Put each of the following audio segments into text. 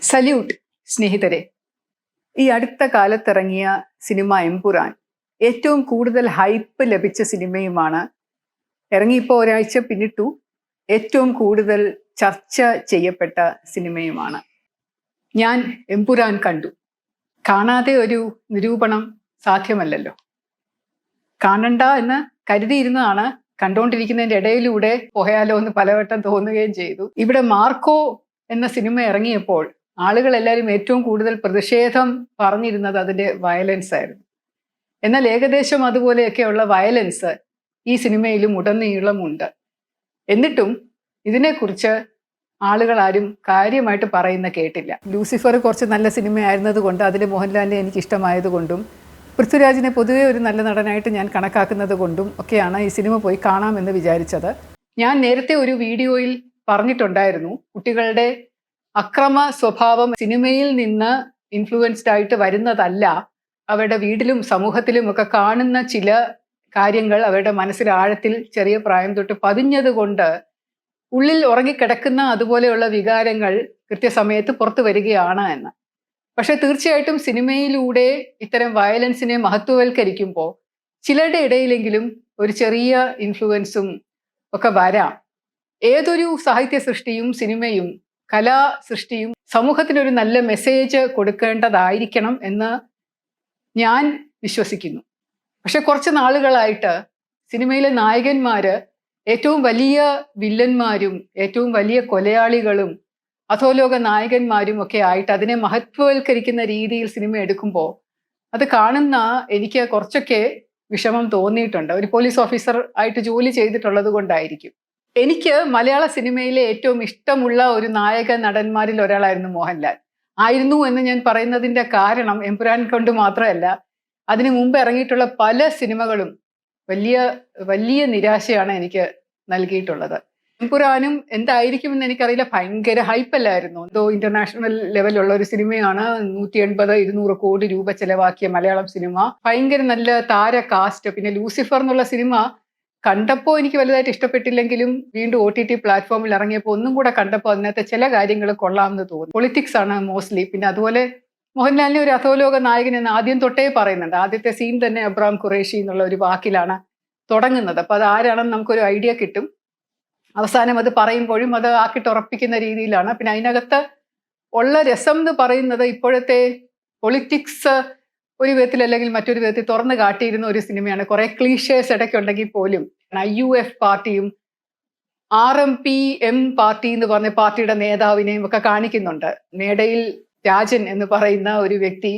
Salute സ്നേഹിതരെ. ഈ അടുത്ത കാലത്തിറങ്ങിയ സിനിമ എമ്പുരാൻ ഏറ്റവും കൂടുതൽ ഹൈപ്പ് ലഭിച്ച സിനിമയുമാണ്. ഇറങ്ങിയപ്പോൾ ഒരാഴ്ച പിന്നിട്ടു. ഏറ്റവും കൂടുതൽ ചർച്ച ചെയ്യപ്പെട്ട സിനിമയുമാണ്. ഞാൻ എമ്പുരാൻ കണ്ടു. കാണാതെ ഒരു നിരൂപണം സാധ്യമല്ലല്ലോ. കാണണ്ട എന്ന് കരുതിയിരുന്നതാണ്. കണ്ടുകൊണ്ടിരിക്കുന്നതിൻ്റെ ഇടയിലൂടെ പോയാലോ എന്ന് പലവട്ടം തോന്നുകയും ചെയ്തു. ഇവിടെ മാർക്കോ എന്ന സിനിമ ഇറങ്ങിയപ്പോൾ ആളുകൾ എല്ലാവരും ഏറ്റവും കൂടുതൽ പ്രതിഷേധം പറഞ്ഞിരുന്നത് അതിൻ്റെ വയലൻസ് ആയിരുന്നു. എന്നാൽ ഏകദേശം അതുപോലെയൊക്കെയുള്ള വയലൻസ് ഈ സിനിമയിലും ഉടനീളമുണ്ട്. എന്നിട്ടും ഇതിനെക്കുറിച്ച് ആളുകൾ ആരും കാര്യമായിട്ട് പറയുന്ന കേട്ടില്ല. ലൂസിഫർ കുറച്ച് നല്ല സിനിമയായിരുന്നത് കൊണ്ട്, അതിൽ മോഹൻലാലിനെ എനിക്ക് ഇഷ്ടമായതുകൊണ്ടും പൃഥ്വിരാജിനെ പൊതുവെ ഒരു നല്ല നടനായിട്ട് ഞാൻ കണക്കാക്കുന്നത് കൊണ്ടും ഒക്കെയാണ് ഈ സിനിമ പോയി കാണാമെന്ന് വിചാരിച്ചത്. ഞാൻ നേരത്തെ ഒരു വീഡിയോയിൽ പറഞ്ഞിട്ടുണ്ടായിരുന്നു, കുട്ടികളുടെ അക്രമ സ്വഭാവം സിനിമയിൽ നിന്ന് ഇൻഫ്ലുവൻസ്ഡ് ആയിട്ട് വരുന്നതല്ല. അവരുടെ വീട്ടിലും സമൂഹത്തിലും ഒക്കെ കാണുന്ന ചില കാര്യങ്ങൾ അവരുടെ മനസ്സിൽ ആഴത്തിൽ ചെറിയ പ്രായം തൊട്ട് പതിഞ്ഞത് കൊണ്ട് ഉള്ളിൽ ഉറങ്ങിക്കിടക്കുന്ന അതുപോലെയുള്ള വികാരങ്ങൾ കൃത്യസമയത്ത് പുറത്തു വരികയാണ് എന്ന്. പക്ഷെ തീർച്ചയായിട്ടും സിനിമയിലൂടെ ഇത്തരം വയലൻസിനെ മഹത്വവൽക്കരിക്കുമ്പോൾ ചിലരുടെ ഇടയിലെങ്കിലും ഒരു ചെറിയ ഇൻഫ്ലുവൻസും ഒക്കെ വരാം. ഏതൊരു സാഹിത്യ സൃഷ്ടിയും സിനിമയും കലാ സൃഷ്ടിയും സമൂഹത്തിനൊരു നല്ല മെസ്സേജ് കൊടുക്കേണ്ടതായിരിക്കണം എന്ന് ഞാൻ വിശ്വസിക്കുന്നു. പക്ഷെ കുറച്ച് നാളുകളായിട്ട് സിനിമയിലെ നായകന്മാര് ഏറ്റവും വലിയ വില്ലന്മാരും ഏറ്റവും വലിയ കൊലയാളികളും അധോലോക നായകന്മാരും ഒക്കെ ആയിട്ട് അതിനെ മഹത്വവൽക്കരിക്കുന്ന രീതിയിൽ സിനിമ എടുക്കുമ്പോൾ അത് കാണുന്ന എനിക്ക് കുറച്ചൊക്കെ വിഷമം തോന്നിയിട്ടുണ്ട്. ഒരു പോലീസ് ഓഫീസർ ആയിട്ട് ജോലി ചെയ്തിട്ടുള്ളത് കൊണ്ടായിരിക്കും. എനിക്ക് മലയാള സിനിമയിലെ ഏറ്റവും ഇഷ്ടമുള്ള ഒരു നായക നടന്മാരിൽ ഒരാളായിരുന്നു മോഹൻലാൽ. ആയിരുന്നു എന്ന് ഞാൻ പറയുന്നതിൻ്റെ കാരണം എമ്പുരാൻ കൊണ്ട് മാത്രമല്ല, അതിനു മുമ്പ് ഇറങ്ങിയിട്ടുള്ള പല സിനിമകളും വലിയ വലിയ നിരാശയാണ് എനിക്ക് നൽകിയിട്ടുള്ളത്. എമ്പുരാനും എന്തായിരിക്കുമെന്ന് എനിക്കറിയില്ല. ഭയങ്കര ഹൈപ്പല്ലായിരുന്നു. എന്തോ ഇന്റർനാഷണൽ ലെവലുള്ള ഒരു സിനിമയാണ്. 180-200 കോടി രൂപ ചെലവാക്കിയ മലയാളം സിനിമ. ഭയങ്കര നല്ല താര കാസ്റ്റ്. പിന്നെ ലൂസിഫർ എന്നുള്ള സിനിമ കണ്ടപ്പോൾ എനിക്ക് വലുതായിട്ട് ഇഷ്ടപ്പെട്ടില്ലെങ്കിലും വീണ്ടും OTT പ്ലാറ്റ്ഫോമിൽ ഇറങ്ങിയപ്പോൾ ഒന്നും കൂടെ കണ്ടപ്പോൾ അതിനകത്തെ ചില കാര്യങ്ങൾ കൊള്ളാമെന്ന് തോന്നി. പൊളിറ്റിക്സ് ആണ് മോസ്റ്റ്ലി. പിന്നെ അതുപോലെ മോഹൻലാലിനെ ഒരു അധോലോക നായകൻ എന്ന് ആദ്യം തൊട്ടേ പറയുന്നുണ്ട്. ആദ്യത്തെ സീൻ തന്നെ അബ്രാം ഖുറേഷി എന്നുള്ള ഒരു വാക്കിലാണ് തുടങ്ങുന്നത്. അപ്പോൾ അത് ആരാണെന്ന് നമുക്കൊരു ഐഡിയ കിട്ടും. അവസാനം അത് പറയുമ്പോഴും അത് ആക്കിട്ടുറപ്പിക്കുന്ന രീതിയിലാണ്. പിന്നെ അതിനകത്ത് ഉള്ള രസം എന്ന് പറയുന്നത് ഇപ്പോഴത്തെ പൊളിറ്റിക്സ് ഒരു വിധത്തിൽ അല്ലെങ്കിൽ മറ്റൊരു വിധത്തിൽ തുറന്നു കാട്ടിയിരുന്ന ഒരു സിനിമയാണ്. കുറെ ക്ലീഷേഴ്സ് ഇടയ്ക്കുണ്ടെങ്കിൽ പോലും IUF പാർട്ടിയും RMPM പാർട്ടി എന്ന് പറഞ്ഞ പാർട്ടിയുടെ നേതാവിനെയും ഒക്കെ കാണിക്കുന്നുണ്ട്. മേടയിൽ രാജൻ എന്ന് പറയുന്ന ഒരു വ്യക്തി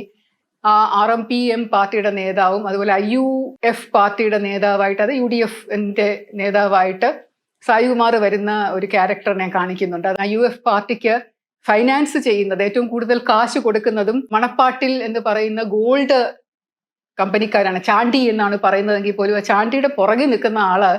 ആ RMPM പാർട്ടിയുടെ നേതാവും അതുപോലെ IUF പാർട്ടിയുടെ നേതാവായിട്ട്, അത് UDF-ന്റെ നേതാവായിട്ട് സായികുമാർ വരുന്ന ഒരു ക്യാരക്ടറിനെ കാണിക്കുന്നുണ്ട്. IUF പാർട്ടിക്ക് ഫൈനാൻസ് ചെയ്യുന്നത്, ഏറ്റവും കൂടുതൽ കാശ് കൊടുക്കുന്നതും മണപ്പാട്ടിൽ എന്ന് പറയുന്ന ഗോൾഡ് കമ്പനിക്കാരാണ്. ചാണ്ടി എന്നാണ് പറയുന്നതെങ്കിൽ പോലും ആ ചാണ്ടിയുടെ പുറകെ നിൽക്കുന്ന ആള്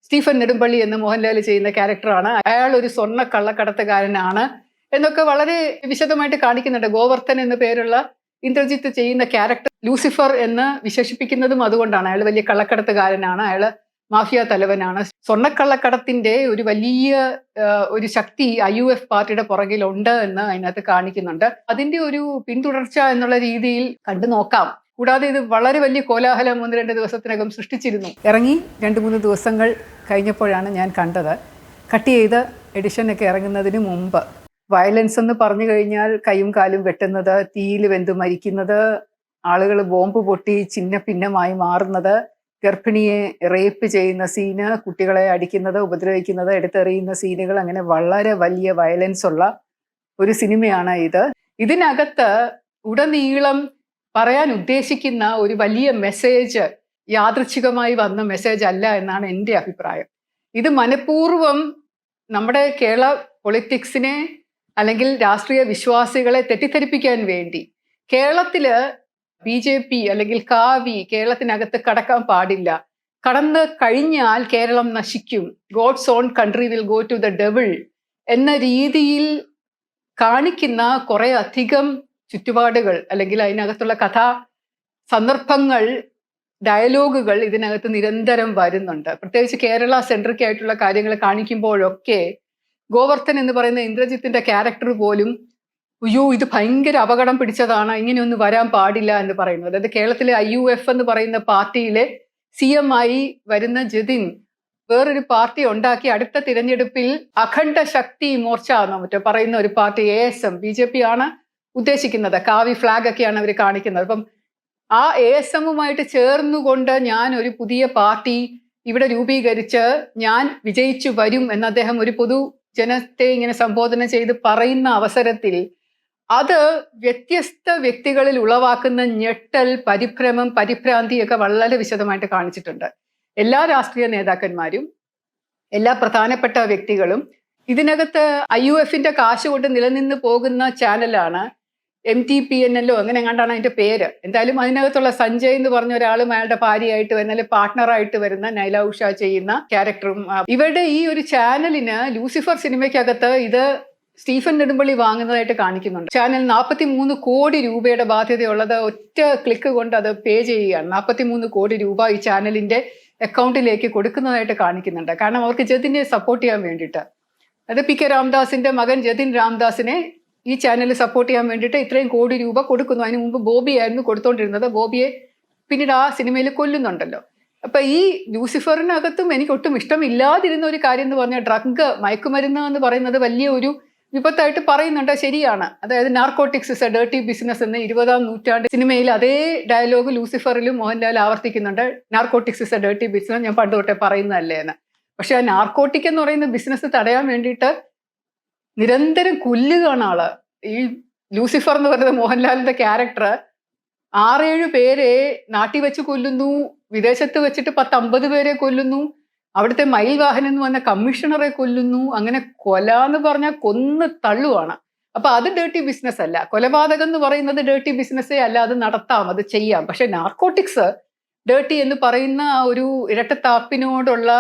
സ്റ്റീഫൻ നെടുമ്പള്ളി എന്ന് മോഹൻലാൽ ചെയ്യുന്ന ക്യാരക്ടറാണ്. അയാൾ ഒരു സ്വർണ്ണ കള്ളക്കടത്തുകാരനാണ് എന്നൊക്കെ വളരെ വിശദമായിട്ട് കാണിക്കുന്നുണ്ട്. ഗോവർദ്ധൻ എന്ന പേരുള്ള ഇന്ദ്രജിത്ത് ചെയ്യുന്ന ക്യാരക്ടർ ലൂസിഫർ എന്ന് വിശേഷിപ്പിക്കുന്നതും അതുകൊണ്ടാണ്. അയാൾ വലിയ കള്ളക്കടത്തുകാരനാണ്, അയാൾ മാഫിയ തലവനാണ്. സ്വർണ്ണക്കള്ളക്കടത്തിന്റെ ഒരു വലിയ ഒരു ശക്തി IUF പാർട്ടിയുടെ പുറകിലുണ്ട് എന്ന് അതിനകത്ത് കാണിക്കുന്നുണ്ട്. അതിന്റെ ഒരു പിന്തുടർച്ച എന്നുള്ള രീതിയിൽ കണ്ടു നോക്കാം. കൂടാതെ ഇത് വളരെ വലിയ കോലാഹലം 1-2 ദിവസത്തിനകം സൃഷ്ടിച്ചിരുന്നു. ഇറങ്ങി 2-3 ദിവസങ്ങൾ കഴിഞ്ഞപ്പോഴാണ് ഞാൻ കണ്ടത്. കട്ട് ചെയ്ത എഡിഷനൊക്കെ ഇറങ്ങുന്നതിന് മുമ്പ്. വയലൻസ് എന്ന് പറഞ്ഞു കഴിഞ്ഞാൽ കൈയും കാലും വെട്ടുന്നത്, തീയിൽ വെന്ത് മരിക്കുന്നത്, ആളുകൾ ബോംബ് പൊട്ടി ചിഹ്ന ഭിന്നമായി മാറുന്നത്, ഗർഭിണിയെ റേപ്പ് ചെയ്യുന്ന സീന്, കുട്ടികളെ അടിക്കുന്നത്, ഉപദ്രവിക്കുന്നത്, എടുത്തെറിയുന്ന സീനുകൾ, അങ്ങനെ വളരെ വലിയ വയലൻസ് ഉള്ള ഒരു സിനിമയാണ് ഇത്. ഇതിനകത്ത് ഉടനീളം പറയാൻ ഉദ്ദേശിക്കുന്ന ഒരു വലിയ മെസ്സേജ് യാദൃച്ഛികമായി വന്ന മെസ്സേജ് അല്ല എന്നാണ് എൻ്റെ അഭിപ്രായം. ഇത് മനഃപൂർവ്വം നമ്മുടെ കേരള പൊളിറ്റിക്സിനെ അല്ലെങ്കിൽ രാഷ്ട്രീയ വിശ്വാസികളെ തെറ്റിദ്ധരിപ്പിക്കാൻ വേണ്ടി, കേരളത്തില് BJP അല്ലെങ്കിൽ കാവി കേരളത്തിനകത്ത് കടക്കാൻ പാടില്ല, കടന്നു കഴിഞ്ഞാൽ കേരളം നശിക്കും, God's own country will go to the devil എന്ന രീതിയിൽ കാണിക്കുന്ന കുറെ അധികം ചുറ്റുപാടുകൾ അല്ലെങ്കിൽ അതിനകത്തുള്ള കഥാ സന്ദർഭങ്ങൾ, ഡയലോഗുകൾ ഇതിനകത്ത് നിരന്തരം വരുന്നുണ്ട്. പ്രത്യേകിച്ച് കേരള സെൻട്രിക് ആയിട്ടുള്ള കാര്യങ്ങൾ കാണിക്കുമ്പോഴൊക്കെ ഗോവർദ്ധൻ എന്ന് പറയുന്ന ഇന്ദ്രജിത്തിന്റെ ക്യാരക്ടർ പോലും അയ്യോ ഇത് ഭയങ്കര അപകടം പിടിച്ചതാണ്, ഇങ്ങനെയൊന്നും വരാൻ പാടില്ല എന്ന് പറയുന്നത്. അതായത് കേരളത്തിലെ IUF എന്ന് പറയുന്ന പാർട്ടിയിലെ CM ആയി വരുന്ന ജതിൻ വേറൊരു പാർട്ടി ഉണ്ടാക്കി അടുത്ത തിരഞ്ഞെടുപ്പിൽ അഖണ്ഡ ശക്തി മോർച്ച എന്നോ മറ്റോ പറയുന്ന ഒരു പാർട്ടി ASM BJP ആണ് ഉദ്ദേശിക്കുന്നത്. കാവി ഫ്ലാഗ് ഒക്കെയാണ് അവർ കാണിക്കുന്നത്. അപ്പം ആ ASMുമായിട്ട് ചേർന്നുകൊണ്ട് ഞാൻ ഒരു പുതിയ പാർട്ടി ഇവിടെ രൂപീകരിച്ച് ഞാൻ വിജയിച്ചു വരും എന്ന് അദ്ദേഹം ഒരു പൊതുജനത്തെ ഇങ്ങനെ സംബോധന ചെയ്ത് പറയുന്ന അവസരത്തിൽ അത് വ്യത്യസ്ത വ്യക്തികളിൽ ഉളവാക്കുന്ന ഞെട്ടൽ, പരിഭ്രമം, പരിഭ്രാന്തിയൊക്കെ വളരെ വിശദമായിട്ട് കാണിച്ചിട്ടുണ്ട്. എല്ലാ രാഷ്ട്രീയ നേതാക്കന്മാരും എല്ലാ പ്രധാനപ്പെട്ട വ്യക്തികളും ഇതിനകത്ത് IUFന്റെ കാശ് കൊണ്ട് നിലനിന്ന് പോകുന്ന ചാനലാണ് MTPNL അങ്ങനെ എങ്ങാണ്ടാണ് അതിന്റെ പേര്. എന്തായാലും അതിനകത്തുള്ള സഞ്ജയ് എന്ന് പറഞ്ഞ ഒരാളും അയാളുടെ ഭാര്യയായിട്ട് വരുന്ന അല്ലെങ്കിൽ പാർട്ട്ണറായിട്ട് വരുന്ന നൈല ഉഷ ചെയ്യുന്ന ക്യാരക്ടറും ഇവരുടെ ഈ ഒരു ചാനലിന് ലൂസിഫർ സിനിമയ്ക്കകത്ത് ഇത് സ്റ്റീഫൻ നെടുമ്പള്ളി വാങ്ങുന്നതായിട്ട് കാണിക്കുന്നുണ്ട്. ചാനൽ 43 കോടി രൂപയുടെ ബാധ്യതയുള്ളത് ഒറ്റ ക്ലിക്ക് കൊണ്ട് അത് പേ ചെയ്യുകയാണ്. 43 കോടി രൂപ ഈ ചാനലിന്റെ അക്കൗണ്ടിലേക്ക് കൊടുക്കുന്നതായിട്ട് കാണിക്കുന്നുണ്ട്. കാരണം അവർക്ക് ജതിനെ സപ്പോർട്ട് ചെയ്യാൻ വേണ്ടിയിട്ട്. അത് PK രാംദാസിന്റെ മകൻ ജതിൻ രാംദാസിനെ ഈ ചാനൽ സപ്പോർട്ട് ചെയ്യാൻ വേണ്ടിയിട്ട് ഇത്രയും കോടി രൂപ കൊടുക്കുന്നു. അതിന് മുമ്പ് ബോബി ആയിരുന്നു കൊടുത്തോണ്ടിരുന്നത്. ബോബിയെ പിന്നീട് ആ സിനിമയിൽ കൊല്ലുന്നുണ്ടല്ലോ. അപ്പൊ ഈ ലൂസിഫറിനകത്തും എനിക്ക് ഒട്ടും ഇഷ്ടമില്ലാതിരുന്ന ഒരു കാര്യം എന്ന് പറഞ്ഞാൽ ഡ്രഗ്, മയക്കുമരുന്ന് എന്ന് പറയുന്നത് വലിയ ഒരു വിപത്തായിട്ട് പറയുന്നുണ്ട്. ശരിയാണ്. അതായത് narcotics is a dirty business എന്ന് 20ാം നൂറ്റാണ്ട് സിനിമയിൽ അതേ ഡയലോഗ് ലൂസിഫറിലും മോഹൻലാൽ ആവർത്തിക്കുന്നുണ്ട്. Narcotics is a dirty business ഞാൻ പണ്ട് തൊട്ടേ പറയുന്നതല്ലേ എന്ന്. പക്ഷെ ആ നാർക്കോട്ടിക് എന്ന് പറയുന്ന ബിസിനസ് തടയാൻ വേണ്ടിയിട്ട് നിരന്തരം കൊല്ലുകയാണ് ആള്. ഈ ലൂസിഫർ എന്ന് പറയുന്ന മോഹൻലാലിന്റെ ക്യാരക്ടർ 6-7 പേരെ നാട്ടിൽ വെച്ച് കൊല്ലുന്നു, വിദേശത്ത് വെച്ചിട്ട് 10-50 പേരെ കൊല്ലുന്നു, അവിടുത്തെ മയിൽ വാഹനം എന്ന് പറഞ്ഞ കമ്മീഷണറെ കൊല്ലുന്നു. അങ്ങനെ കൊല എന്ന് പറഞ്ഞാൽ കൊന്ന് തള്ളുവാണ്. അപ്പൊ അത് ഡേർട്ടി ബിസിനസ് അല്ല. കൊലപാതകം എന്ന് പറയുന്നത് ഡേർട്ടി ബിസിനസ്സേ അല്ല. അത് നടത്താം, അത് ചെയ്യാം. പക്ഷെ നാർക്കോട്ടിക്സ് ഡേർട്ടി എന്ന് പറയുന്ന ഒരു ഇരട്ടത്താപ്പിനോടുള്ള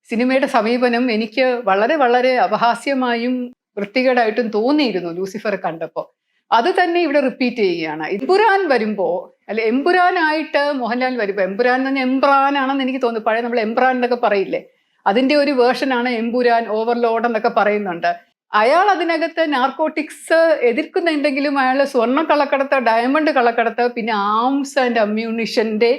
സിനിമയുടെ സമീപനം എനിക്ക് വളരെ വളരെ അപഹാസ്യമായും വൃത്തികേടായിട്ടും തോന്നിയിരുന്നു ലൂസിഫർ കണ്ടപ്പോൾ. അത് തന്നെ ഇവിടെ റിപ്പീറ്റ് ചെയ്യുകയാണ്. എമ്പുരാൻ വരുമ്പോ, അല്ലെ എമ്പുരാനായിട്ട് മോഹൻലാൽ വരുമ്പോ, എമ്പുരാൻ തന്നെ എംബ്രാനാണെന്ന് എനിക്ക് തോന്നുന്നു. പഴയ നമ്മൾ എംബ്രാൻ എന്നൊക്കെ പറയില്ലേ, അതിന്റെ ഒരു വേർഷനാണ് എമ്പുരാൻ, ഓവർലോഡ് എന്നൊക്കെ പറയുന്നുണ്ട്. അയാൾ അതിനകത്ത് നാർക്കോട്ടിക്സ് എതിർക്കുന്നുണ്ടെങ്കിലും അയാൾ സ്വർണ്ണ കള്ളക്കടത്ത്, ഡയമണ്ട് കള്ളക്കടത്ത്, പിന്നെ ആംസ് ആൻഡ് അമ്മ്യൂണിഷന്റെ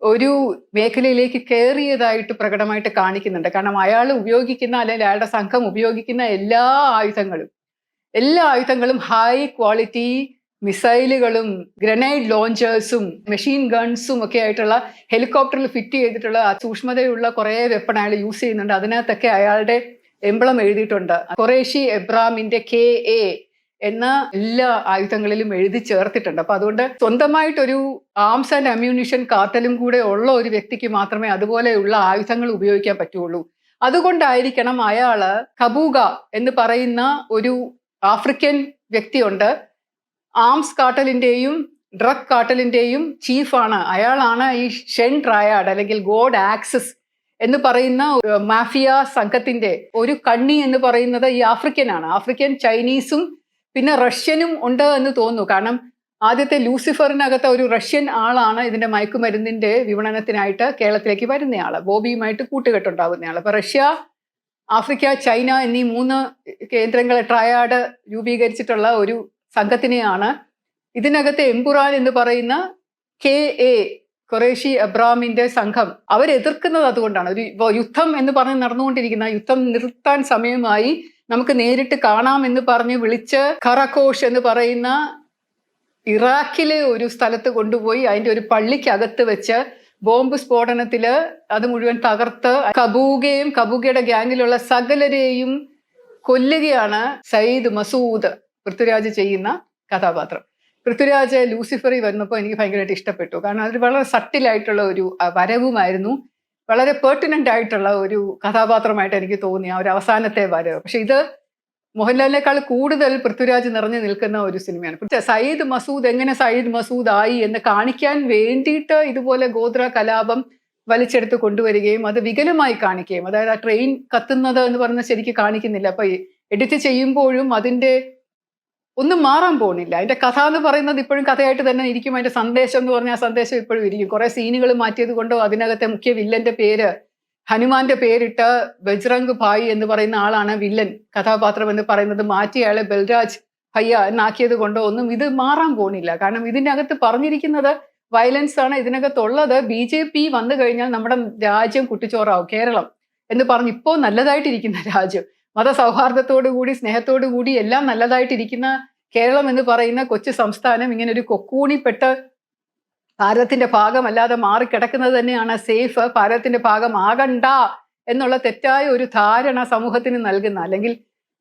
ഒരു മേഖലയിലേക്ക് കയറിയതായിട്ട് പ്രകടമായിട്ട് കാണിക്കുന്നുണ്ട്. കാരണം അയാൾ ഉപയോഗിക്കുന്ന അല്ലെങ്കിൽ അയാളുടെ സംഘം ഉപയോഗിക്കുന്ന എല്ലാ ആയുധങ്ങളും ഹൈ ക്വാളിറ്റി മിസൈലുകളും ഗ്രനേഡ് ലോഞ്ചേഴ്സും മെഷീൻ ഗൺസും ഒക്കെ ആയിട്ടുള്ള ഹെലികോപ്റ്ററിൽ ഫിറ്റ് ചെയ്തിട്ടുള്ള സൂക്ഷ്മതയുള്ള കുറേ വെപ്പൺ അയാൾ യൂസ് ചെയ്യുന്നുണ്ട്. അതിനകത്തൊക്കെ അയാളുടെ എംബ്ലം എഴുതിയിട്ടുണ്ട്. ഖുറേഷി എബ്രാമിന്റെ KA എന്ന എല്ലാ ആയുധങ്ങളിലും എഴുതി ചേർത്തിട്ടുണ്ട്. അപ്പൊ അതുകൊണ്ട് സ്വന്തമായിട്ടൊരു ആംസ് ആൻഡ് അമ്മ്യൂണിഷൻ കാർട്ടലും കൂടെ ഉള്ള ഒരു വ്യക്തിക്ക് മാത്രമേ അതുപോലെയുള്ള ആയുധങ്ങൾ ഉപയോഗിക്കാൻ പറ്റുള്ളൂ. അതുകൊണ്ടായിരിക്കണം അയാള് കബൂഗ എന്ന് പറയുന്ന ഒരു ആഫ്രിക്കൻ വ്യക്തിയുണ്ട്. ആംസ് കാർട്ടലിന്റെയും ഡ്രഗ് കാർട്ടലിന്റെയും ചീഫാണ്. അയാളാണ് ഈ ഷെൻ ട്രയാഡ് അല്ലെങ്കിൽ ഗോഡ് ആക്സസ് എന്ന് പറയുന്ന മാഫിയ സംഘത്തിന്റെ ഒരു കണ്ണി എന്ന് പറയുന്നത് ഈ ആഫ്രിക്കനാണ്. ആഫ്രിക്കൻ, ചൈനീസും പിന്നെ റഷ്യനും ഉണ്ട് എന്ന് തോന്നുന്നു. കാരണം ആദ്യത്തെ ലൂസിഫറിനകത്ത് ഒരു റഷ്യൻ ആളാണ് ഇതിന്റെ മയക്കുമരുന്നിന്റെ വിപണനത്തിനായിട്ട് കേരളത്തിലേക്ക് വരുന്നയാള്, ബോബിയുമായിട്ട് കൂട്ടുകെട്ടുണ്ടാകുന്നയാള്. അപ്പൊ റഷ്യ, ആഫ്രിക്ക, ചൈന എന്നീ 3 കേന്ദ്രങ്ങളെ ട്രയാഡ് രൂപീകരിച്ചിട്ടുള്ള ഒരു സംഘത്തിനെയാണ് ഇതിനകത്ത് എംപുരാൻ എന്ന് പറയുന്ന KA ഖുറേഷി എബ്രാമിന്റെ സംഘം അവരെതിർക്കുന്നത്. അതുകൊണ്ടാണ് ഒരു യുദ്ധം എന്ന് പറഞ്ഞ് നടന്നുകൊണ്ടിരിക്കുന്ന യുദ്ധം നിർത്താൻ സമയമായി, നമുക്ക് നേരിട്ട് കാണാം എന്ന് പറഞ്ഞ് വിളിച്ച് ഖറഖോഷ് എന്ന് പറയുന്ന ഇറാഖിലെ ഒരു സ്ഥലത്ത് കൊണ്ടുപോയി അതിന്റെ ഒരു പള്ളിക്കകത്ത് വെച്ച് ബോംബ് സ്ഫോടനത്തില് അത് മുഴുവൻ തകർത്ത് കബൂഗയുടെ ഗ്യാങ്ങിലുള്ള സകലരെയും കൊല്ലുകയാണ് സയ്യിദ് മസൂദ് പൃഥ്വിരാജ് ചെയ്യുന്ന കഥാപാത്രം. പൃഥ്വിരാജ് ലൂസിഫറിൽ വന്നപ്പോൾ എനിക്ക് ഭയങ്കരമായിട്ട് ഇഷ്ടപ്പെട്ടു. കാരണം അതിൽ വളരെ സട്ടിലായിട്ടുള്ള ഒരു വരവുമായിരുന്നു, വളരെ പെർട്ടിനന്റ് ആയിട്ടുള്ള ഒരു കഥാപാത്രമായിട്ട് എനിക്ക് തോന്നി ആ ഒരു അവസാനത്തെ വരവ്. പക്ഷെ ഇത് മോഹൻലാലിനേക്കാൾ കൂടുതൽ പൃഥ്വിരാജ് നിറഞ്ഞു നിൽക്കുന്ന ഒരു സിനിമയാണ്. സയ്യിദ് മസൂദ് എങ്ങനെ സയ്യിദ് മസൂദ് ആയി എന്ന് കാണിക്കാൻ വേണ്ടിയിട്ട് ഇതുപോലെ ഗോത്ര കലാപം വലിച്ചെടുത്ത് കൊണ്ടുവരികയും അത് വികലമായി കാണിക്കുകയും, അതായത് ആ ട്രെയിൻ കത്തുന്നത് എന്ന് പറയുന്നത് ശരിക്കും കാണിക്കുന്നില്ല. അപ്പൊ എഡിറ്റ് ചെയ്യുമ്പോഴും അതിന്റെ ഒന്നും മാറാൻ പോകുന്നില്ല. അതിന്റെ കഥ എന്ന് പറയുന്നത് ഇപ്പോഴും കഥയായിട്ട് തന്നെ ഇരിക്കും. അതിന്റെ സന്ദേശം എന്ന് പറഞ്ഞാൽ ആ സന്ദേശം ഇപ്പോഴും ഇരിക്കും. കുറെ സീനുകൾ മാറ്റിയത് കൊണ്ടോ അതിനകത്തെ മുഖ്യ വില്ലന്റെ പേര് ഹനുമാന്റെ പേരിട്ട് ബജ്രംഗ് ഭായ് എന്ന് പറയുന്ന ആളാണ് വില്ലൻ കഥാപാത്രം എന്ന് പറയുന്നത്. മാറ്റി അയാളെ ബൽരാജ് ഹയ്യ എന്നാക്കിയത് കൊണ്ടോ ഒന്നും ഇത് മാറാൻ പോണില്ല. കാരണം ഇതിൻ്റെ അകത്ത് പറഞ്ഞിരിക്കുന്നത് വയലൻസ് ആണ് ഇതിനകത്തുള്ളത്. BJP വന്നു കഴിഞ്ഞാൽ നമ്മുടെ രാജ്യം കുട്ടിച്ചോറാവും, കേരളം എന്ന് പറഞ്ഞ് ഇപ്പോൾ നല്ലതായിട്ടിരിക്കുന്ന രാജ്യം, മതസൗഹാർദ്ദത്തോടു കൂടി സ്നേഹത്തോടു കൂടി എല്ലാം നല്ലതായിട്ടിരിക്കുന്ന കേരളം എന്ന് പറയുന്ന കൊച്ചു സംസ്ഥാനം ഇങ്ങനെ ഒരു കൊക്കൂണിപ്പെട്ട് ഭാരതത്തിന്റെ ഭാഗമല്ലാതെ മാറിക്കിടക്കുന്നത് തന്നെയാണ് സേഫ്, ഭാരതത്തിന്റെ ഭാഗമാകണ്ട എന്നുള്ള തെറ്റായ ഒരു ധാരണ സമൂഹത്തിന് നൽകുന്ന, അല്ലെങ്കിൽ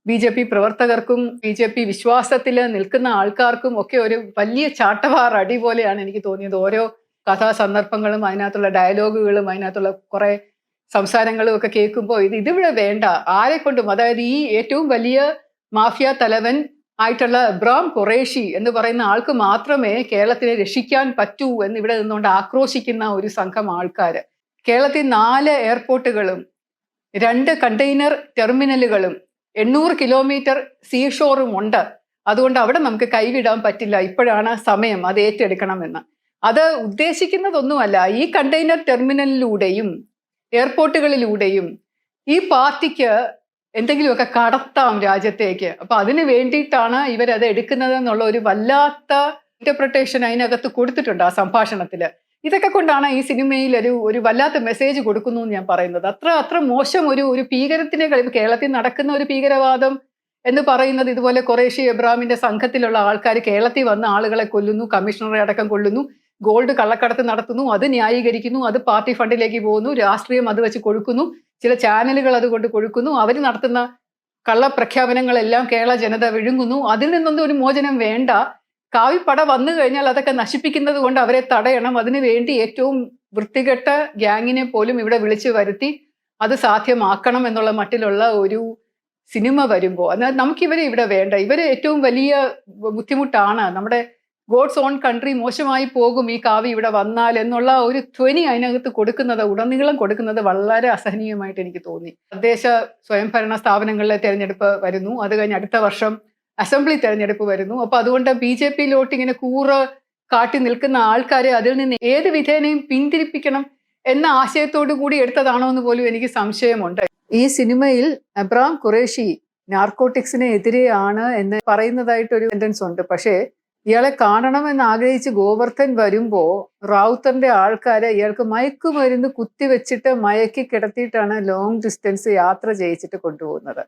BJP പ്രവർത്തകർക്കും BJP വിശ്വാസത്തിൽ നിൽക്കുന്ന ആൾക്കാർക്കും ഒക്കെ ഒരു വലിയ ചാട്ടവാർ അടി പോലെയാണ് എനിക്ക് തോന്നിയത്. ഓരോ കഥാസന്ദർഭങ്ങളും അതിനകത്തുള്ള ഡയലോഗുകളും അതിനകത്തുള്ള കുറെ സംസാരങ്ങളും ഒക്കെ കേൾക്കുമ്പോൾ ഇതിവിടെ വേണ്ട, ആരെക്കൊണ്ടും, അതായത് ഈ ഏറ്റവും വലിയ മാഫിയ തലവൻ ആയിട്ടുള്ള എബ്രാം ഖുറേഷി എന്ന് പറയുന്ന ആൾക്ക് മാത്രമേ കേരളത്തിനെ രക്ഷിക്കാൻ പറ്റൂ എന്ന് ഇവിടെ നിന്നുകൊണ്ട് ആക്രോശിക്കുന്ന ഒരു സംഘം ആൾക്കാർ. കേരളത്തിൽ 4 എയർപോർട്ടുകളും 2 കണ്ടെയ്നർ ടെർമിനലുകളും 800 കിലോമീറ്റർ സീഷോറും ഉണ്ട്. അതുകൊണ്ട് അവിടെ നമുക്ക് കൈവിടാൻ പറ്റില്ല, ഇപ്പോഴാണ് സമയം അത് ഏറ്റെടുക്കണമെന്ന്. അത് ഉദ്ദേശിക്കുന്നതൊന്നുമല്ല, ഈ കണ്ടെയ്നർ ടെർമിനലിലൂടെയും എയർപോർട്ടുകളിലൂടെയും ഈ പാർട്ടിക്ക് എന്തെങ്കിലുമൊക്കെ കടത്താം രാജ്യത്തേക്ക്. അപ്പൊ അതിന് വേണ്ടിയിട്ടാണ് ഇവരത് എടുക്കുന്നത് എന്നുള്ള ഒരു വല്ലാത്ത ഇന്റർപ്രിട്ടേഷൻ അതിനകത്ത് കൊടുത്തിട്ടുണ്ട് ആ സംഭാഷണത്തില്. ഇതൊക്കെ കൊണ്ടാണ് ഈ സിനിമയിൽ ഒരു വല്ലാത്ത മെസ്സേജ് കൊടുക്കുന്നു എന്ന് ഞാൻ പറയുന്നത്. അത്ര മോശം ഒരു ഭീകരത്തിനെ കേരളത്തിൽ നടക്കുന്ന ഒരു ഭീകരവാദം എന്ന് പറയുന്നത് ഇതുപോലെ ഖുറേഷി എബ്രാമിന്റെ സംഘത്തിലുള്ള ആൾക്കാർ കേരളത്തിൽ വന്ന ആളുകളെ കൊല്ലുന്നു, കമ്മീഷണറെ അടക്കം കൊല്ലുന്നു, ഗോൾഡ് കള്ളക്കടത്ത് നടത്തുന്നു, അത് ന്യായീകരിക്കുന്നു, അത് പാർട്ടി ഫണ്ടിലേക്ക് പോകുന്നു, രാഷ്ട്രീയം അത് വെച്ച് കൊഴുക്കുന്നു, ചില ചാനലുകൾ അതുകൊണ്ട് കൊഴുക്കുന്നു, അവർ നടത്തുന്ന കള്ളപ്രഖ്യാപനങ്ങളെല്ലാം കേരള ജനത വിഴുങ്ങുന്നു. അതിൽ നിന്നൊന്നും ഒരു മോചനം വേണ്ട. കാവിപ്പട വന്നു കഴിഞ്ഞാൽ അതൊക്കെ നശിപ്പിക്കുന്നത് കൊണ്ട് അവരെ തടയണം. അതിനു വേണ്ടി ഏറ്റവും വൃത്തികെട്ട ഗ്യാങ്ങിനെ പോലും ഇവിടെ വിളിച്ചു വരുത്തി അത് സാധ്യമാക്കണം എന്നുള്ള മട്ടിലുള്ള ഒരു സിനിമ വരുമ്പോൾ എന്നാൽ നമുക്കിവരെ ഇവിടെ വേണ്ട. ഇവര് ഏറ്റവും വലിയ ബുദ്ധിമുട്ടാണ്. നമ്മുടെ ഗോഡ്സ് ഓൺ കൺട്രി മോശമായി പോകും ഈ കാവി ഇവിടെ വന്നാൽ എന്നുള്ള ഒരു ധ്വനി അതിനകത്ത് കൊടുക്കുന്നത്, ഉടനീളം കൊടുക്കുന്നത് വളരെ അസഹനീയമായിട്ട് എനിക്ക് തോന്നി. തദ്ദേശ സ്വയംഭരണ സ്ഥാപനങ്ങളിലെ തെരഞ്ഞെടുപ്പ് വരുന്നു, അത് കഴിഞ്ഞ് അടുത്ത വർഷം അസംബ്ലി തെരഞ്ഞെടുപ്പ് വരുന്നു. അപ്പൊ അതുകൊണ്ട് BJP-ലോട്ട് ഇങ്ങനെ കാട്ടി നിൽക്കുന്ന ആൾക്കാരെ അതിൽ നിന്ന് ഏത് വിധേനയും പിന്തിരിപ്പിക്കണം എന്ന ആശയത്തോടു കൂടി എടുത്തതാണോ എന്ന് പോലും എനിക്ക് സംശയമുണ്ട്. ഈ സിനിമയിൽ എബ്രാം ഖുറേഷി നാർക്കോട്ടിക്സിന് എതിരെയാണ് എന്ന് പറയുന്നതായിട്ടൊരു സെന്റൻസ് ഉണ്ട്. പക്ഷേ ഇയാളെ കാണണമെന്ന് ആഗ്രഹിച്ച് ഗോവർദ്ധൻ വരുമ്പോ റാവുത്തറിന്റെ ആൾക്കാരെ ഇയാൾക്ക് മയക്കുമരുന്ന് കുത്തിവെച്ചിട്ട് മയക്കി കിടത്തിയിട്ടാണ് ലോങ് ഡിസ്റ്റൻസ് യാത്ര ചെയ്യിച്ചിട്ട് കൊണ്ടുപോകുന്നത്.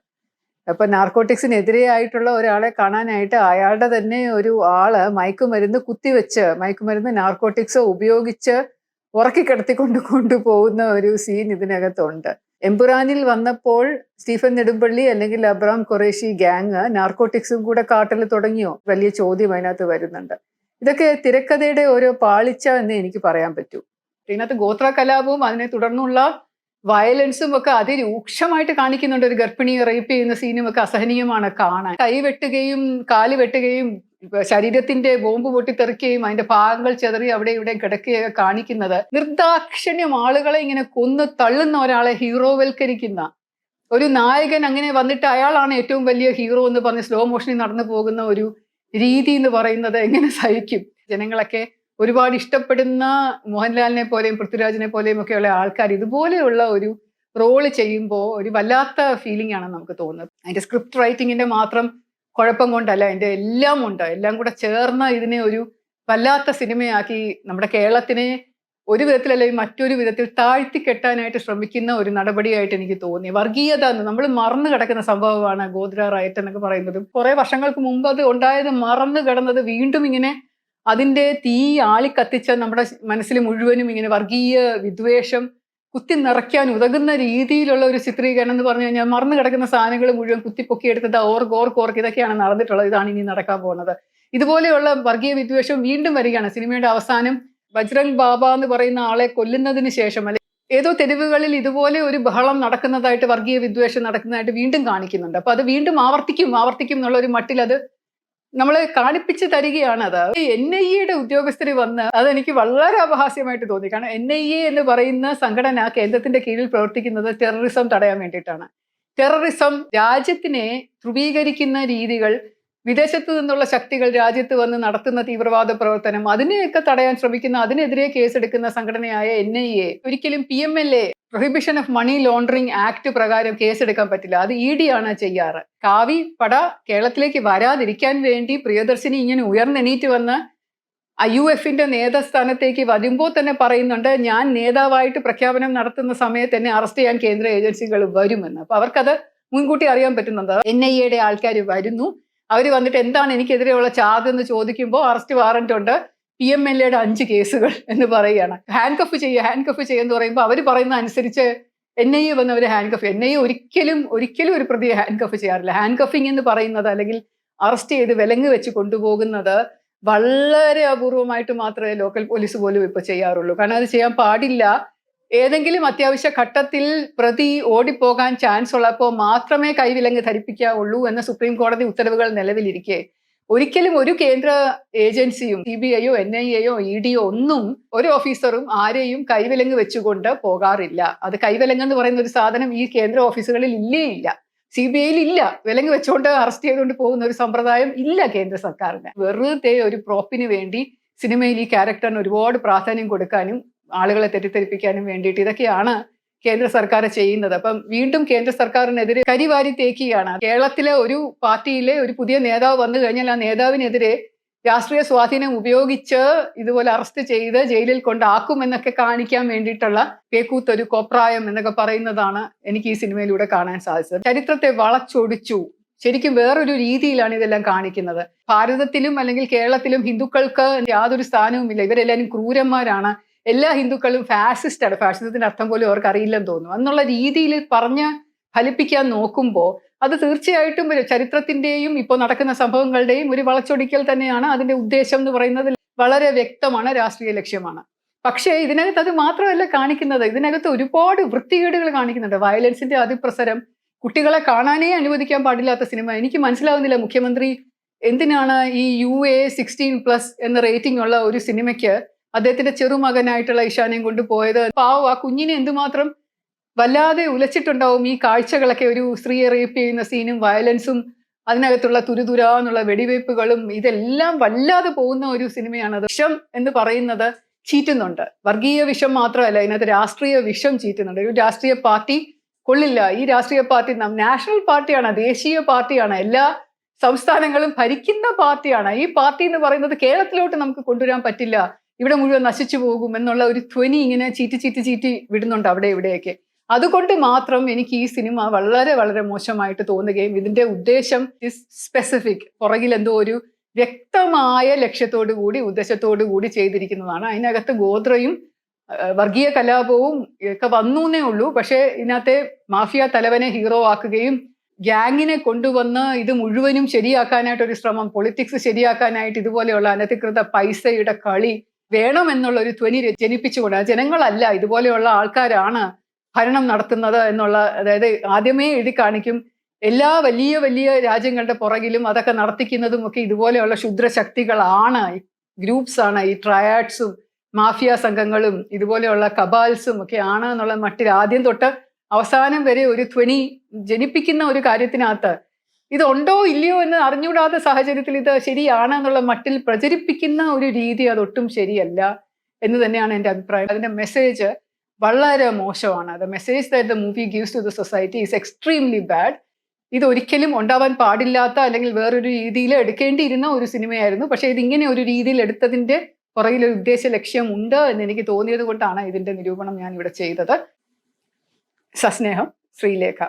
അപ്പൊ നാർക്കോട്ടിക്സിനെതിരെയായിട്ടുള്ള ഒരാളെ കാണാനായിട്ട് അയാളുടെ തന്നെ ഒരു ആള് മയക്കുമരുന്ന് നാർക്കോട്ടിക്സ് ഉപയോഗിച്ച് ഉറക്കിക്കിടത്തിക്കൊണ്ട് കൊണ്ടുപോകുന്ന ഒരു സീൻ ഇതിനകത്തുണ്ട്. എമ്പുരാനിൽ വന്നപ്പോൾ സ്റ്റീഫൻ നെടുമ്പള്ളി അല്ലെങ്കിൽ എബ്രാം ഖുറേഷി ഗ്യാങ് നാർക്കോട്ടിക്സും കൂടെ കാട്ടൽ തുടങ്ങിയോ, വലിയ ചോദ്യം അതിനകത്ത് വരുന്നുണ്ട്. ഇതൊക്കെ തിരക്കഥയുടെ ഓരോ പാളിച്ച എന്ന് എനിക്ക് പറയാൻ പറ്റൂ. ഇതിനകത്ത് ഗോത്ര കലാപവും അതിനെ തുടർന്നുള്ള വയലൻസും ഒക്കെ അതിരൂക്ഷമായിട്ട് കാണിക്കുന്നുണ്ട്. ഒരു ഗർഭിണിയെ റേപ്പ് ചെയ്യുന്ന സീനും ഒക്കെ അസഹനീയമാണ് കാണാൻ. കൈ വെട്ടുകയും കാല് വെട്ടുകയും ശരീരത്തിന്റെ ബോംബ് പൊട്ടിത്തെറിക്കുകയും അതിന്റെ ഭാഗങ്ങൾ ചെതറി അവിടെ ഇവിടെ കിടക്കുകയൊക്കെ കാണിക്കുന്നത് നിർദാക്ഷിണ്യം ആളുകളെ ഇങ്ങനെ കൊന്നു തള്ളുന്ന ഒരാളെ ഹീറോവൽക്കരിക്കുന്ന ഒരു നായകൻ അങ്ങനെ വന്നിട്ട് അയാളാണ് ഏറ്റവും വലിയ ഹീറോ എന്ന് പറഞ്ഞ് സ്ലോ മോഷനിൽ നടന്നു പോകുന്ന ഒരു രീതി എന്ന് പറയുന്നത് എങ്ങനെ സഹിക്കും? ജനങ്ങളൊക്കെ ഒരുപാട് ഇഷ്ടപ്പെടുന്ന മോഹൻലാലിനെ പോലെയും പൃഥ്വിരാജിനെ പോലെയും ഒക്കെയുള്ള ആൾക്കാർ ഇതുപോലെയുള്ള ഒരു റോള് ചെയ്യുമ്പോൾ ഒരു വല്ലാത്ത ഫീലിംഗ് ആണ് നമുക്ക് തോന്നുന്നത്. അതിന്റെ സ്ക്രിപ്റ്റ് റൈറ്റിങ്ങിന്റെ മാത്രം കുഴപ്പം കൊണ്ടല്ല, എൻ്റെ എല്ലാം ഉണ്ട്. എല്ലാം കൂടെ ചേർന്ന് ഇതിനെ ഒരു വല്ലാത്ത സിനിമയാക്കി നമ്മുടെ കേരളത്തിനെ ഒരു വിധത്തിലല്ലെങ്കിൽ മറ്റൊരു വിധത്തിൽ താഴ്ത്തിക്കെട്ടാനായിട്ട് ശ്രമിക്കുന്ന ഒരു നടപടിയായിട്ട് എനിക്ക് തോന്നി. വർഗീയത നമ്മൾ മറന്നു കിടക്കുന്ന സംഭവമാണ് ഗോദ്ര റൈറ്റ് എന്നൊക്കെ പറയുന്നതും. കുറെ വർഷങ്ങൾക്ക് മുമ്പ് അത് ഉണ്ടായത് മറന്നു കിടന്നത് വീണ്ടും ഇങ്ങനെ അതിൻ്റെ തീ ആളിക്കത്തിച്ച നമ്മുടെ മനസ്സിൽ മുഴുവനും ഇങ്ങനെ വർഗീയ വിദ്വേഷം കുത്തി നിറയ്ക്കാൻ ഉതകുന്ന രീതിയിലുള്ള ഒരു ചിത്രീകരണം എന്ന് പറഞ്ഞു കഴിഞ്ഞാൽ മറന്നു കിടക്കുന്ന സാധനങ്ങൾ മുഴുവൻ കുത്തിപ്പൊക്കിയെടുത്തത് ഓർക്ക് ഇതൊക്കെയാണ് നടന്നിട്ടുള്ളത്. ഇതാണ് ഇനി നടക്കാൻ പോകുന്നത്. ഇതുപോലെയുള്ള വർഗീയ വിദ്വേഷം വീണ്ടും വരികയാണ്. സിനിമയുടെ അവസാനം ബജ്രംഗ് ബാബ എന്ന് പറയുന്ന ആളെ കൊല്ലുന്നതിന് ശേഷം അല്ലെ ഏതോ തെരുവുകളിൽ ഇതുപോലെ ഒരു ബഹളം നടക്കുന്നതായിട്ട്, വർഗീയ വിദ്വേഷം നടക്കുന്നതായിട്ട് വീണ്ടും കാണിക്കുന്നുണ്ട്. അപ്പൊ അത് വീണ്ടും ആവർത്തിക്കും എന്നുള്ള ഒരു മട്ടിൽ അത് നമ്മളെ കാണിപ്പിച്ച് തരികയാണ്. അത് NIA-യുടെ ഉദ്യോഗസ്ഥർ വന്ന് അതെനിക്ക് വളരെ അപഹാസ്യമായിട്ട് തോന്നി. കാരണം NIA എന്ന് പറയുന്ന സംഘടന കേന്ദ്രത്തിന്റെ കീഴിൽ പ്രവർത്തിക്കുന്നത് ടെററിസം തടയാൻ വേണ്ടിയിട്ടാണ്. ടെററിസം, രാജ്യത്തിനെ ധ്രുവീകരിക്കുന്ന രീതികൾ, വിദേശത്തു നിന്നുള്ള ശക്തികൾ രാജ്യത്ത് വന്ന് നടത്തുന്ന തീവ്രവാദ പ്രവർത്തനം, അതിനെയൊക്കെ തടയാൻ ശ്രമിക്കുന്ന, അതിനെതിരെ കേസെടുക്കുന്ന സംഘടനയായ NIA ഒരിക്കലും PMLA prohibition of money laundering act പ്രകാരം കേസെടുക്കാൻ പറ്റില്ല. അത് ED ആണ് ചെയ്യാറ്. കാവി പട കേരളത്തിലേക്ക് വരാതിരിക്കാൻ വേണ്ടി പ്രിയദർശിനി ഇങ്ങനെ ഉയർന്നെണീറ്റ് വന്ന് IUF-ന്റെ നേതൃസ്ഥാനത്തേക്ക് വരുമ്പോൾ തന്നെ പറയുന്നുണ്ട്, ഞാൻ നേതാവായിട്ട് പ്രഖ്യാപനം നടത്തുന്ന സമയത്ത് തന്നെ അറസ്റ്റ് ചെയ്യാൻ കേന്ദ്ര ഏജൻസികൾ വരുമെന്ന്. അപ്പൊ അവർക്കത് മുൻകൂട്ടി അറിയാൻ പറ്റുന്നുണ്ട്. NIA-യുടെ ആൾക്കാർ വരുന്നു, അവർ വന്നിട്ട് എന്താണ് എനിക്കെതിരെയുള്ള ചാർജ് എന്ന് ചോദിക്കുമ്പോൾ അറസ്റ്റ് വാറന്റ് ഉണ്ട്, PMLA-യുടെ 5 കേസുകൾ എന്ന് പറയുകയാണ്. ഹാൻഡ് കഫ് ചെയ്യുമെന്ന് പറയുമ്പോൾ അവർ പറയുന്ന അനുസരിച്ച് NIA വന്ന് അവർ ഹാൻഡ് കഫ്. NIA ഒരിക്കലും ഒരു പ്രതിയെ ഹാൻഡ് കഫ് ചെയ്യാറില്ല. ഹാൻഡ് കഫിംഗ് എന്ന് പറയുന്നത് അല്ലെങ്കിൽ അറസ്റ്റ് ചെയ്ത് വിലങ്ങ് വെച്ച് കൊണ്ടുപോകുന്നത് വളരെ അപൂർവമായിട്ട് മാത്രമേ ലോക്കൽ പോലീസ് പോലും ഇപ്പൊ ചെയ്യാറുള്ളൂ. കാരണം അത് ചെയ്യാൻ പാടില്ല. ഏതെങ്കിലും അത്യാവശ്യ ഘട്ടത്തിൽ പ്രതി ഓടിപ്പോകാൻ ചാൻസ് ഉള്ളപ്പോൾ മാത്രമേ കൈവിലങ്ങ് ധരിപ്പിക്കാവുള്ളൂ എന്ന സുപ്രീം കോടതി ഉത്തരവുകൾ നിലവിലിരിക്കെ ഒരിക്കലും ഒരു കേന്ദ്ര ഏജൻസിയും CBI-യോ NIA-യോ ED-യോ ഒന്നും ഒരു ഓഫീസറും ആരെയും കൈവിലങ്ങ് വെച്ചുകൊണ്ട് പോകാറില്ല. അത് കൈവിലങ്ങ് എന്ന് പറയുന്ന ഒരു സാധനം ഈ കേന്ദ്ര ഓഫീസുകളിൽ ഇല്ല. CBI-യിൽ ഇല്ല. വിലങ്ങ് വെച്ചുകൊണ്ട് അറസ്റ്റ് ചെയ്തുകൊണ്ട് പോകുന്ന ഒരു സമ്പ്രദായം ഇല്ല കേന്ദ്ര സർക്കാരിന്. വെറുതെ ഒരു പ്രോപ്പിന് വേണ്ടി സിനിമയിൽ ഈ ക്യാരക്ടറിന് ഒരുപാട് പ്രാധാന്യം കൊടുക്കാനും ആളുകളെ തെറ്റിദ്ധരിപ്പിക്കാനും വേണ്ടിയിട്ട് ഇതൊക്കെയാണ് കേന്ദ്ര സർക്കാർ ചെയ്യുന്നത്. അപ്പം വീണ്ടും കേന്ദ്ര സർക്കാരിനെതിരെ കരിവാരി തേക്കുകയാണ്. കേരളത്തിലെ ഒരു പാർട്ടിയിലെ ഒരു പുതിയ നേതാവ് വന്നു കഴിഞ്ഞാൽ ആ നേതാവിനെതിരെ രാഷ്ട്രീയ സ്വാധീനം ഉപയോഗിച്ച് ഇതുപോലെ അറസ്റ്റ് ചെയ്ത് ജയിലിൽ കൊണ്ടാക്കുമെന്നൊക്കെ കാണിക്കാൻ വേണ്ടിയിട്ടുള്ള കേക്കൂത്തൊരു കോപ്രായം എന്നൊക്കെ പറയുന്നതാണ് എനിക്ക് ഈ സിനിമയിലൂടെ കാണാൻ സാധിച്ചത്. ചരിത്രത്തെ വളച്ചൊടിച്ചു. ശരിക്കും വേറൊരു രീതിയിലാണ് ഇതെല്ലാം കാണിക്കുന്നത്. ഭാരതത്തിലും അല്ലെങ്കിൽ കേരളത്തിലും ഹിന്ദുക്കൾക്ക് യാതൊരു സ്ഥാനവുമില്ല, ഇവരെല്ലാവരും ക്രൂരന്മാരാണ്, എല്ലാ ഹിന്ദുക്കളും ഫാസിസ്റ്റാണ്, ഫാസിസത്തിന്റെ അർത്ഥം പോലും അവർക്ക് അറിയില്ലെന്ന് തോന്നുന്നു എന്നുള്ള രീതിയിൽ പറഞ്ഞ് ഫലിപ്പിക്കാൻ നോക്കുമ്പോൾ അത് തീർച്ചയായിട്ടും ചരിത്രത്തിന്റെയും ഇപ്പോൾ നടക്കുന്ന സംഭവങ്ങളുടെയും ഒരു വളച്ചൊടിക്കൽ തന്നെയാണ്. അതിന്റെ ഉദ്ദേശം എന്ന് പറയുന്നത് വളരെ വ്യക്തമാണ്, രാഷ്ട്രീയ ലക്ഷ്യമാണ്. പക്ഷേ ഇതിനകത്ത് അത് മാത്രമല്ല കാണിക്കുന്നത്, ഇതിനകത്ത് ഒരുപാട് വൃത്തികേടുകൾ കാണിക്കുന്നുണ്ട്. വയലൻസിന്റെ അതിപ്രസരം, കുട്ടികളെ കാണാനേ അനുവദിക്കാൻ പാടില്ലാത്ത സിനിമ. എനിക്ക് മനസ്സിലാവുന്നില്ല മുഖ്യമന്ത്രി എന്തിനാണ് ഈ UA 16+ എന്ന റേറ്റിംഗ് ഉള്ള ഒരു സിനിമയ്ക്ക് അദ്ദേഹത്തിന്റെ ചെറുമകനായിട്ടുള്ള ഇഷാനെയും കൊണ്ട് പോയത്. പാവം ആ കുഞ്ഞിനെ എന്തുമാത്രം വല്ലാതെ ഉലച്ചിട്ടുണ്ടാവും ഈ കാഴ്ചകളൊക്കെ. ഒരു സ്ത്രീയെ റേപ്പ് ചെയ്യുന്ന സീനും വയലൻസും അതിനകത്തുള്ള തുരുതുരാന്നുള്ള വെടിവയ്പ്പുകളും ഇതെല്ലാം വല്ലാതെ പോകുന്ന ഒരു സിനിമയാണ്. വിഷം എന്ന് പറയുന്നത് ചീറ്റുന്നുണ്ട്. വർഗീയ വിഷം മാത്രമല്ല, ഇതിനകത്ത് രാഷ്ട്രീയ വിഷം ചീറ്റുന്നുണ്ട്. ഒരു രാഷ്ട്രീയ പാർട്ടി കൊള്ളില്ല. ഈ രാഷ്ട്രീയ പാർട്ടി നാഷണൽ പാർട്ടിയാണ്, ദേശീയ പാർട്ടിയാണ്, എല്ലാ സംസ്ഥാനങ്ങളും ഭരിക്കുന്ന പാർട്ടിയാണ്. ഈ പാർട്ടി എന്ന് പറയുന്നത് കേരളത്തിലോട്ട് നമുക്ക് കൊണ്ടുവരാൻ പറ്റില്ല, ഇവിടെ മുഴുവൻ നശിച്ചു പോകും എന്നുള്ള ഒരു ധ്വനി ഇങ്ങനെ ചീറ്റി വിടുന്നുണ്ട് അവിടെ ഇവിടെയൊക്കെ. അതുകൊണ്ട് മാത്രം എനിക്ക് ഈ സിനിമ വളരെ വളരെ മോശമായിട്ട് തോന്നുകയും ഇതിന്റെ ഉദ്ദേശം സ്പെസിഫിക്, പുറകിൽ എന്തോ ഒരു വ്യക്തമായ ഉദ്ദേശത്തോടു കൂടി ചെയ്തിരിക്കുന്നതാണ്. അതിനകത്ത് ഗോത്രയും വർഗീയ കലാപവും ഒക്കെ വന്നൂന്നേ ഉള്ളൂ. പക്ഷേ ഇതിനകത്തെ മാഫിയ തലവനെ ഹീറോ ആക്കുകയും ഗ്യാങ്ങിനെ കൊണ്ടുവന്ന് ഇത് മുഴുവനും ശരിയാക്കാനായിട്ട് ഒരു ശ്രമം, പൊളിറ്റിക്സ് ശരിയാക്കാനായിട്ട് ഇതുപോലെയുള്ള അനധികൃത പൈസയുടെ കളി വേണമെന്നുള്ള ഒരു ധ്വനി ജനിപ്പിച്ചുകൊണ്ട്, ജനങ്ങളല്ല ഇതുപോലെയുള്ള ആൾക്കാരാണ് ഭരണം നടത്തുന്നത് എന്നുള്ള, അതായത് ആദ്യമേ എഴുതി കാണിക്കും എല്ലാ വലിയ വലിയ രാജ്യങ്ങളുടെ പുറകിലും അതൊക്കെ നടത്തിക്കുന്നതും ഒക്കെ ഇതുപോലെയുള്ള ക്ഷുദ്രശക്തികളാണ്, ഗ്രൂപ്പ്സ് ആണ്, ഈ ട്രയാഡ്സും മാഫിയ സംഘങ്ങളും ഇതുപോലെയുള്ള കബാൽസും ഒക്കെ ആണ് എന്നുള്ള മട്ടിൽ ആദ്യം തൊട്ട് അവസാനം വരെ ഒരു ധ്വനി ജനിപ്പിക്കുന്ന ഒരു കാര്യത്തിനകത്ത് ഇതുണ്ടോ ഇല്ലയോ എന്ന് അറിഞ്ഞുകൂടാത്ത സാഹചര്യത്തിൽ ഇത് ശരിയാണ് എന്നുള്ള മട്ടിൽ പ്രചരിപ്പിക്കുന്ന ഒരു രീതി അതൊട്ടും ശരിയല്ല എന്ന് തന്നെയാണ് എൻ്റെ അഭിപ്രായം. അതിന്റെ മെസ്സേജ് വളരെ മോശമാണ്. The message that the movie gives to the society is extremely bad. ഇത് ഒരിക്കലും ഉണ്ടാവാൻ പാടില്ലാത്ത അല്ലെങ്കിൽ വേറൊരു രീതിയിൽ എടുക്കേണ്ടിയിരുന്ന ഒരു സിനിമയായിരുന്നു. പക്ഷേ ഇതിങ്ങനെ ഒരു രീതിയിൽ എടുത്തതിന്റെ പുറകിലൊരു ഉദ്ദേശ ലക്ഷ്യം ഉണ്ട് എന്ന് എനിക്ക് തോന്നിയത് കൊണ്ടാണ് ഇതിന്റെ നിരൂപണം ഞാൻ ഇവിടെ ചെയ്തത്. സസ്നേഹം, ശ്രീലേഖ.